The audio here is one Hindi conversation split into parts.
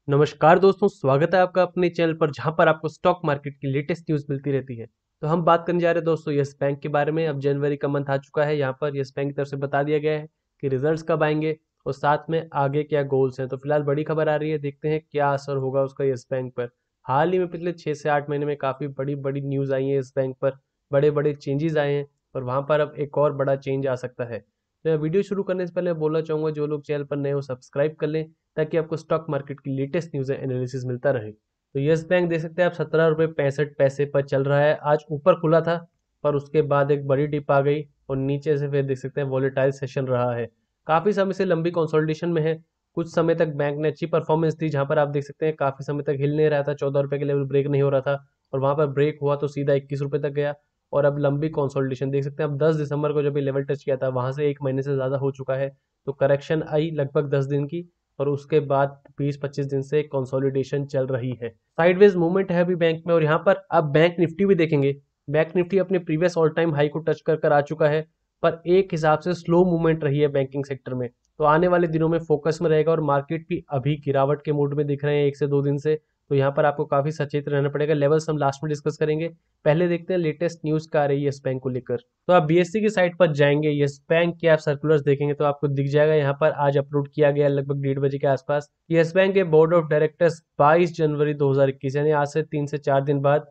नमस्कार दोस्तों, स्वागत है आपका अपने चैनल पर जहां पर आपको स्टॉक मार्केट की लेटेस्ट न्यूज़ मिलती रहती है। तो हम बात करने जा रहे हैं दोस्तों यस बैंक के बारे में। अब जनवरी का मंथ आ चुका है, यहाँ पर यस बैंक की तरफ से बता दिया गया है कि रिजल्ट्स कब आएंगे और साथ में आगे क्या गोल्स हैं। तो फिलहाल बड़ी खबर आ रही है, देखते हैं क्या असर होगा उसका यस बैंक पर। हाल ही में पिछले 6 से 8 महीने में काफ़ी बड़ी बड़ी न्यूज़ आई है इस बैंक पर, बड़े बड़े चेंजेस आए हैं और वहाँ पर अब एक और बड़ा चेंज आ सकता है। तो वीडियो शुरू करने से पहले बोलना चाहूँगा, जो लोग चैनल पर नए हो सब्सक्राइब कर लें ताकि आपको स्टॉक मार्केट की लेटेस्ट न्यूज़ एनालिसिस मिलता रहे। तो यस बैंक देख सकते हैं आप 17 रुपये 65 पैसे पर चल रहा है। आज ऊपर खुला था पर उसके बाद एक बड़ी डिप आ गई और नीचे से फिर देख सकते हैं वॉलेटाइल सेशन रहा है। काफ़ी समय से लंबी कंसोलिडेशन में है। कुछ समय तक बैंक ने अच्छी परफॉर्मेंस दी, जहां पर आप देख सकते हैं काफ़ी समय तक हिल नहीं रहा था, 14 रुपये के लेवल ब्रेक नहीं हो रहा था और वहां पर ब्रेक हुआ तो सीधा 21 रुपये तक गया। और अब लंबी कंसोलिडेशन देख सकते हैं, अब 10 दिसंबर को जब ये लेवल टच किया था वहां से 1 महीने से ज़्यादा हो चुका है। तो करेक्शन आई लगभग 10 दिन की और उसके बाद 20-25 दिन से कंसोलिडेशन चल रही है। साइडवेज मूवमेंट है अभी बैंक में। और यहाँ पर अब बैंक निफ्टी भी देखेंगे। बैंक निफ्टी अपने प्रीवियस ऑल टाइम हाई को टच कर आ चुका है, पर एक हिसाब से स्लो मूवमेंट रही है बैंकिंग सेक्टर में। तो आने वाले दिनों में फोकस में रहेगा और मार्केट भी अभी गिरावट के मूड में दिख रहे हैं 1 से 2 दिन से। तो यहाँ पर आपको काफी सचेत रहना पड़ेगा। लेवल्स हम लास्ट में डिस्कस करेंगे, पहले देखते हैं लेटेस्ट न्यूज क्या आ रही है इस बैंक को लेकर। तो आप बीएससी की साइट पर जाएंगे, यस बैंक के आप सर्कुलर्स देखेंगे तो आपको दिख जाएगा। यहाँ पर आज अपलोड किया गया लगभग 1:30 बजे के आसपास। यस बैंक के बोर्ड ऑफ डायरेक्टर्स 22 जनवरी 2021 यानी आज से 3 से 4 दिन बाद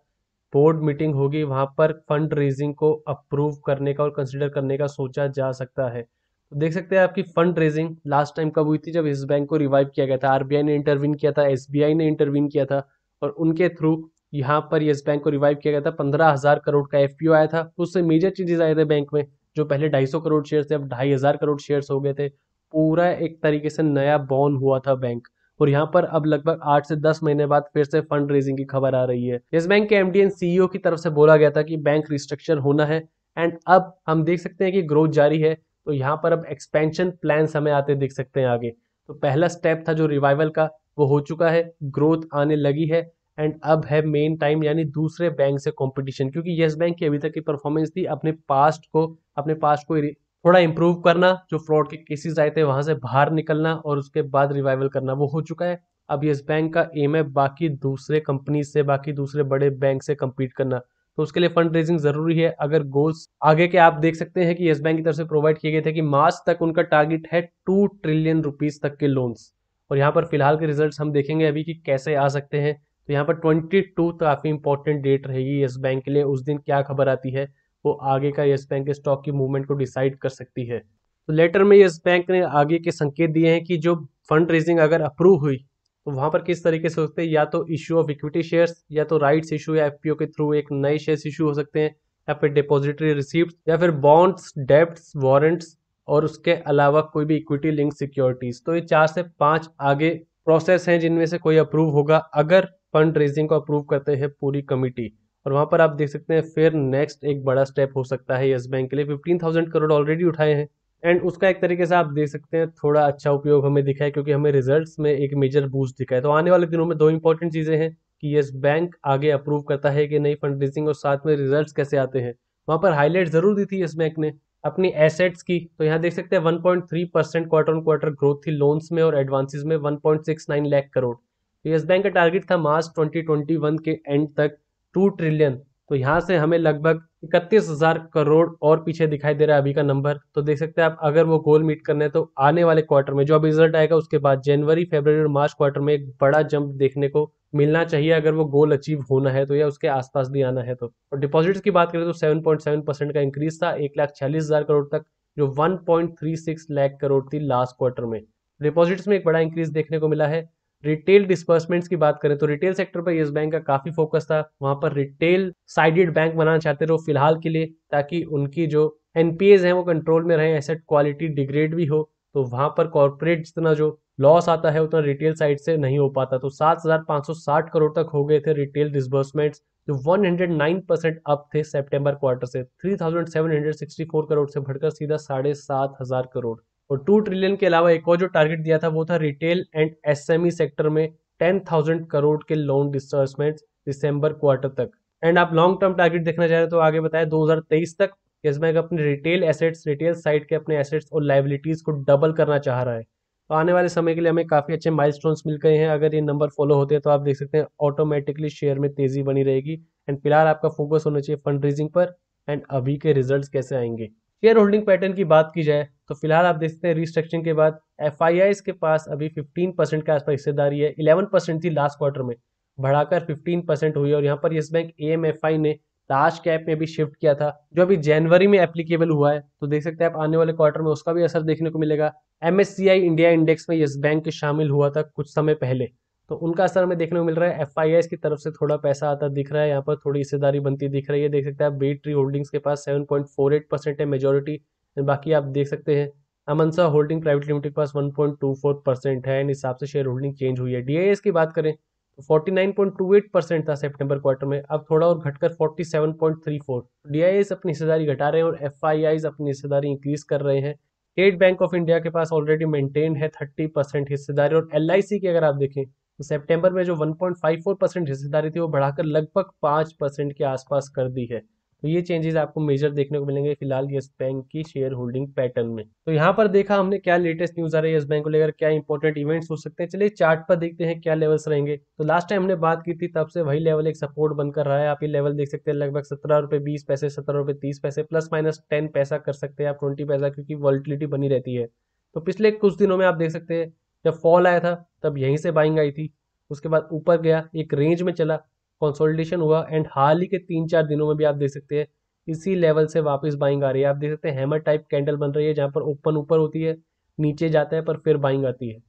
बोर्ड मीटिंग होगी। वहां पर फंड रेजिंग को अप्रूव करने का और कंसिडर करने का सोचा जा सकता है। तो देख सकते हैं आपकी फंड रेजिंग लास्ट टाइम कब हुई थी, जब इस बैंक को रिवाइव किया गया था। आरबीआई ने इंटरवीन किया था, एसबीआई ने इंटरवीन किया था और उनके थ्रू यहाँ पर यस बैंक को रिवाइव किया गया था। 15,000 करोड़ का एफपीओ आया था। तो उससे मेजर चेंजेस आए थे बैंक में। जो पहले 250 करोड़ शेयर थे अब 2,500 करोड़ शेयर हो गए थे। पूरा एक तरीके से नया बॉर्न हुआ था बैंक। और यहाँ पर अब लगभग 8 से 10 महीने बाद फिर से फंड रेजिंग की खबर आ रही है। यस बैंक के एमडी एंड सीईओ की तरफ से बोला गया था कि बैंक रिस्ट्रक्चर होना है एंड अब हम देख सकते हैं कि ग्रोथ जारी है। तो यहाँ पर अब एक्सपेंशन प्लान हमें आते दिख सकते हैं आगे। तो पहला स्टेप था जो रिवाइवल का, वो हो चुका है, ग्रोथ आने लगी है एंड अब है मेन टाइम यानी दूसरे बैंक से कंपटीशन। क्योंकि यस बैंक की अभी तक की परफॉर्मेंस थी अपने पास्ट को थोड़ा इंप्रूव करना, जो फ्रॉड के केसेस आए थे वहां से बाहर निकलना और उसके बाद रिवाइवल करना, वो हो चुका है। अब यस बैंक का एम है बाकी दूसरे कंपनी से, बाकी दूसरे बड़े बैंक से compete करना। तो उसके लिए फंड रेजिंग जरूरी है। अगर गोल्स आगे के आप देख सकते हैं कि यस बैंक की तरफ से प्रोवाइड किए गए थे कि मार्च तक उनका टारगेट है 2 ट्रिलियन रुपीज तक के लोन्स। और यहाँ पर फिलहाल के रिजल्ट्स हम देखेंगे अभी कि कैसे आ सकते हैं। तो यहाँ पर 22 काफी इंपॉर्टेंट डेट रहेगी यस बैंक के लिए। उस दिन क्या खबर आती है वो आगे का यस बैंक के स्टॉक की मूवमेंट को डिसाइड कर सकती है। तो लेटर में यस बैंक ने आगे के संकेत दिए हैं कि जो फंड रेजिंग अगर अप्रूव हुई तो वहां पर किस तरीके से हो सकते हैं, या तो इश्यू ऑफ इक्विटी शेयर्स, या तो राइट्स इशू या एफपीओ के थ्रू एक नए शेयर्स इशू हो सकते हैं, या फिर डिपॉजिटरी रिसीप्ट, या फिर बॉन्ड्स, डेब्ट्स, वारंट्स और उसके अलावा कोई भी इक्विटी लिंक सिक्योरिटीज। तो ये 4 से 5 आगे प्रोसेस हैं जिनमें से कोई अप्रूव होगा अगर फंड रेजिंग को अप्रूव करते हैं पूरी कमिटी। और वहां पर आप देख सकते हैं फिर नेक्स्ट एक बड़ा स्टेप हो सकता है यस बैंक के लिए। 15,000 करोड़ ऑलरेडी उठाए हैं एंड उसका एक तरीके से आप देख सकते हैं थोड़ा अच्छा उपयोग हमें दिखा है, क्योंकि हमें रिजल्ट्स में एक मेजर बूस्ट दिखा है। तो आने वाले दिनों में दो इंपॉर्टेंट चीजें हैं कि यस बैंक आगे अप्रूव करता है कि नई फंड रेजिंग और साथ में रिजल्ट्स कैसे आते हैं। वहां पर हाईलाइट जरूर दी थी यस बैंक ने अपनी एसेट्स की। तो यहाँ देख सकते हैं 1.3% क्वार्टर ऑन क्वार्टर ग्रोथ थी लोन्स में और एडवांसेस में 1.69 लाख करोड़। तो यस बैंक का टारगेट था मार्च 2021 के एंड तक 2 ट्रिलियन। तो यहाँ से हमें लगभग 31,000 करोड़ और पीछे दिखाई दे रहा है अभी का नंबर। तो देख सकते हैं आप अगर वो गोल मीट करने हैं तो आने वाले क्वार्टर में जो अभी रिजल्ट आएगा उसके बाद जनवरी, फरवरी और मार्च क्वार्टर में एक बड़ा जंप देखने को मिलना चाहिए अगर वो गोल अचीव होना है तो, या उसके आसपास भी आना है तो। और डिपॉजिट्स की बात करें तो 7.7% का इंक्रीज था 1,46,000 करोड़ तक, जो 1.36 लाख करोड़ थी लास्ट क्वार्टर में। डिपॉजिट्स में एक बड़ा इंक्रीज देखने को मिला है। रिटेल डिस्बर्समेंट्स की बात करें तो रिटेल सेक्टर पर यस बैंक का काफी फोकस था। वहां पर रिटेल साइडेड बैंक बनाना चाहते थे वो फिलहाल के लिए, ताकि उनकी जो एनपीएज हैं वो कंट्रोल में रहे, एसेट क्वालिटी डिग्रेड भी हो। तो वहां पर कॉर्पोरेट जितना जो लॉस आता है उतना रिटेल साइड से नहीं हो पाता। तो 7,560 करोड़ तक हो गए थे रिटेल डिस्बर्समेंट्स, जो 109% अप थे सितंबर क्वार्टर से। 3,764 करोड़ से बढ़कर सीधा 7,500 करोड़। और 2 ट्रिलियन के अलावा एक और जो टारगेट दिया था वो था रिटेल एंड एसएमई सेक्टर में 10,000 करोड़ के लोन डिसबर्समेंट दिसंबर क्वार्टर तक। एंड आप लॉन्ग टर्म टारगेट देखना चाह रहे हैं तो आगे बताया 2023 तक यस बैंक अपने रिटेल एसेट्स, रिटेल साइड के अपने एसेट्स और लाइबिलिटीज को डबल करना चाह रहा है। तो आने वाले समय के लिए हमें काफ़ी अच्छे माइलस्टोन्स मिल गए हैं। अगर ये नंबर फॉलो होते हैं तो आप देख सकते हैं ऑटोमेटिकली शेयर में तेज़ी बनी रहेगी। एंड फिलहाल आपका फोकस होना चाहिए फंड रेजिंग पर एंड अभी के रिजल्ट्स कैसे आएंगे। शेयर होल्डिंग पैटर्न की बात की जाए तो फिलहाल आप देख सकते हैं रिस्ट्रक्चरिंग के बाद एफ के पास अभी 15% के आसपास हिस्सेदारी है। 11% थी लास्ट क्वार्टर में, बढ़ाकर 15% हुई। और यहाँ पर येस बैंक AMFI ने लार्ज कैप में भी शिफ्ट किया था, जो अभी जनवरी में एप्लीकेबल हुआ है। तो देख सकते हैं आप आने वाले क्वार्टर में उसका भी असर देखने को मिलेगा। MSCI इंडिया इंडेक्स में येस बैंक शामिल हुआ था कुछ समय पहले, तो उनका असर हमें देखने को मिल रहा है। FIIs की तरफ से थोड़ा पैसा आता दिख रहा है, यहाँ पर थोड़ी हिस्सेदारी बनती दिख रही है। देख सकते हैं आप बेट ट्री होल्डिंग्स के पास 7.48% है मेजोरिटी। बाकी आप देख सकते हैं अमनसा होल्डिंग प्राइवेट लिमिटेड के पास 1.24% है। इन हिसाब से शेयर होल्डिंग चेंज हुई है। DIS की बात करें तो 49.28% था सितंबर क्वार्टर में, अब थोड़ा और घटकर 47.34। DIS अपनी हिस्सेदारी घटा रहे हैं और FIIs अपनी हिस्सेदारी इंक्रीज कर रहे हैं। स्टेट बैंक ऑफ इंडिया के पास ऑलरेडी मेंटेन है 30% हिस्सेदारी। और LIC की अगर आप देखें तो सितंबर में जो 1.54% हिस्सेदारी थी वो बढ़ाकर लगभग 5% के आसपास कर दी है। तो ये चेंजेस आपको मेजर देखने को मिलेंगे फिलहाल येस बैंक की शेयर होल्डिंग पैटर्न में। तो यहाँ पर देखा हमने क्या लेटेस्ट न्यूज आ रही है येस बैंक को लेकर, क्या इंपॉर्टेंट इवेंट्स हो सकते हैं। चलिए चार्ट पर देखते हैं क्या लेवल्स रहेंगे। तो लास्ट टाइम हमने बात की थी तब से वही लेवल एक सपोर्ट बनकर रहा है। आप ये लेवल देख सकते हैं लगभग 17 रुपये 20 पैसे, 17 रुपये 30 पैसे, प्लस माइनस 10 पैसा कर सकते हैं आप, 20 पैसा, क्योंकि वॉलिटिलिटी बनी रहती है। तो पिछले कुछ दिनों में आप देख सकते हैं जब फॉल आया था तब यहीं से बाइंग आई थी, उसके बाद ऊपर गया, एक रेंज में चला, कंसोलिडेशन हुआ एंड हाल ही के 3-4 दिनों में भी आप देख सकते हैं इसी लेवल से वापस बाइंग आ रही है। आप देख सकते हैं हैमर टाइप कैंडल बन रही है जहां पर ओपन ऊपर होती है, नीचे जाता है पर फिर बाइंग आती है।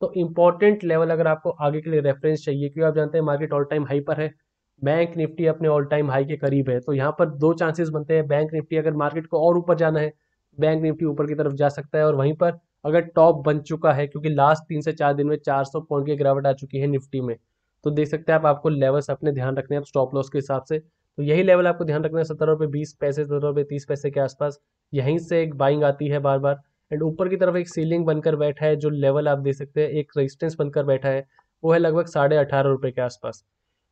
तो इंपॉर्टेंट लेवल अगर आपको आगे के लिए रेफरेंस चाहिए, क्योंकि आप जानते हैं मार्केट ऑल टाइम हाई पर है, बैंक निफ्टी अपने ऑल टाइम हाई के करीब है। तो यहाँ पर दो चांसेस बनते हैं। बैंक निफ्टी अगर मार्केट को और ऊपर जाना है, बैंक निफ्टी ऊपर की तरफ जा सकता है। और वहीं पर अगर टॉप बन चुका है, क्योंकि लास्ट 3 से 4 दिन में 400 पॉइंट की गिरावट आ चुकी है निफ्टी में, तो देख सकते हैं आप, आपको लेवल्स अपने ध्यान रखने हैं स्टॉप लॉस के हिसाब से। तो यही लेवल आपको ध्यान रखना है 17 रुपये 20 पैसे, 17 रुपये 30 पैसे के आसपास। यहीं से एक बाइंग आती है बार बार एंड ऊपर की तरफ एक सीलिंग बनकर बैठा है। जो लेवल आप देख सकते हैं एक रेजिस्टेंस बनकर बैठा है, वो है लगभग 18.5 रुपये के आसपास।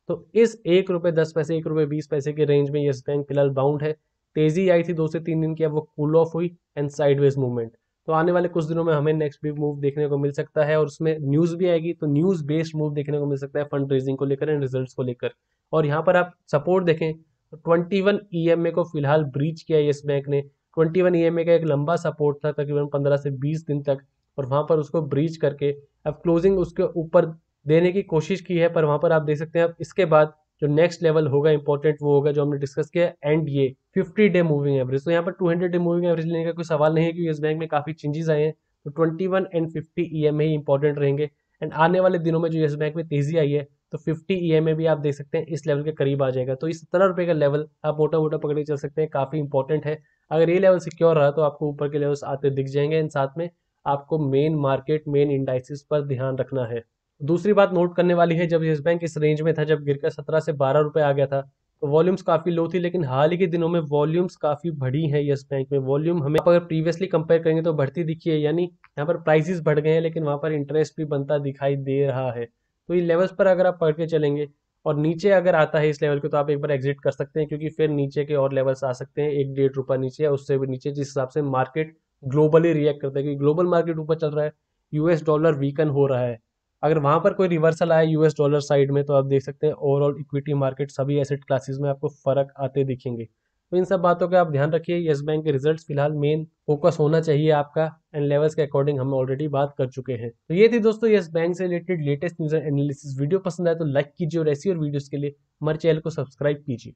तो इस 1 रुपये 10 पैसे 1 रुपये 20 पैसे के रेंज में येस बैंक फिलहाल बाउंड है। तेजी आई थी 2 से 3 दिन की, अब वो कूल ऑफ हुई एंड साइडवेज मूवमेंट। तो आने वाले कुछ दिनों में हमें नेक्स्ट बिग मूव देखने को मिल सकता है और उसमें न्यूज भी आएगी। तो न्यूज बेस्ड मूव देखने को मिल सकता है फंड रेजिंग को लेकर एंड रिजल्ट्स को लेकर। और यहाँ पर आप सपोर्ट देखें तो 21 EMA को फिलहाल ब्रीच किया येस बैंक ने। 21 EMA का एक लंबा सपोर्ट था तकरीबन 15 से 20 दिन तक, और वहां पर उसको ब्रीच करके अब क्लोजिंग उसके ऊपर देने की कोशिश की है। पर वहां पर आप देख सकते हैं अब इसके बाद जो नेक्स्ट लेवल होगा इंपॉर्टेंट, वो होगा जो हमने डिस्कस किया एंड ये 50 डे मूविंग एवरेज। तो यहाँ पर 200 डे मूविंग एवरेज लेने का कोई सवाल नहीं है, क्योंकि इस बैंक में काफी चेंजेस आए हैं। तो 21 एंड 50 EMA ही इंपॉर्टेंट रहेंगे। एंड आने वाले दिनों में जो येस बैंक में तेजी आई है तो 50 EMA भी आप देख सकते हैं इस लेवल के करीब आ जाएगा। तो इस 17 रुपये का लेवल आप मोटा मोटा पकड़ के चल सकते हैं, काफी इंपॉर्टेंट है। अगर ये लेवल सिक्योर रहा तो आपको ऊपर के लेवल्स आते दिख जाएंगे। एंड साथ में आपको मेन मार्केट मेन इंडाइसिस पर ध्यान रखना है। दूसरी बात नोट करने वाली है, जब येस बैंक इस रेंज में था, जब गिरकर 17 से 12 रुपए आ गया था, तो वॉल्यूम्स काफी लो थी। लेकिन हाल ही के दिनों में वॉल्यूम्स काफी बढ़ी है येस बैंक में। वॉल्यूम हमें अगर प्रीवियसली कंपेयर करेंगे तो बढ़ती दिखी है, यानी यहाँ पर प्राइसेस बढ़ गए हैं लेकिन वहां पर इंटरेस्ट भी बनता दिखाई दे रहा है। तो इन लेवल्स पर अगर आप पढ़ के चलेंगे और नीचे अगर आता है इस लेवल के, तो आप एक बार एग्जिट कर सकते हैं, क्योंकि फिर नीचे के और लेवल्स आ सकते हैं 1-1.5 रुपया नीचे या उससे भी नीचे, जिस हिसाब से मार्केट ग्लोबली रिएक्ट करता है। क्योंकि ग्लोबल मार्केट ऊपर चल रहा है, US डॉलर वीकन हो रहा है। अगर वहां पर कोई रिवर्सल आया US डॉलर साइड में, तो आप देख सकते हैं ओवरऑल इक्विटी मार्केट सभी एसेट क्लासेस में आपको फर्क आते दिखेंगे। तो इन सब बातों का आप ध्यान रखिए। येस बैंक के रिजल्ट्स फिलहाल मेन फोकस होना चाहिए आपका, एंड लेवल्स के अकॉर्डिंग हम ऑलरेडी बात कर चुके हैं। तो ये थी दोस्तों येस बैंक से related latest news and analysis. Video पसंद आए तो लाइक कीजिए और ऐसी और वीडियोस के लिए हमारे चैनल को सब्सक्राइब कीजिए।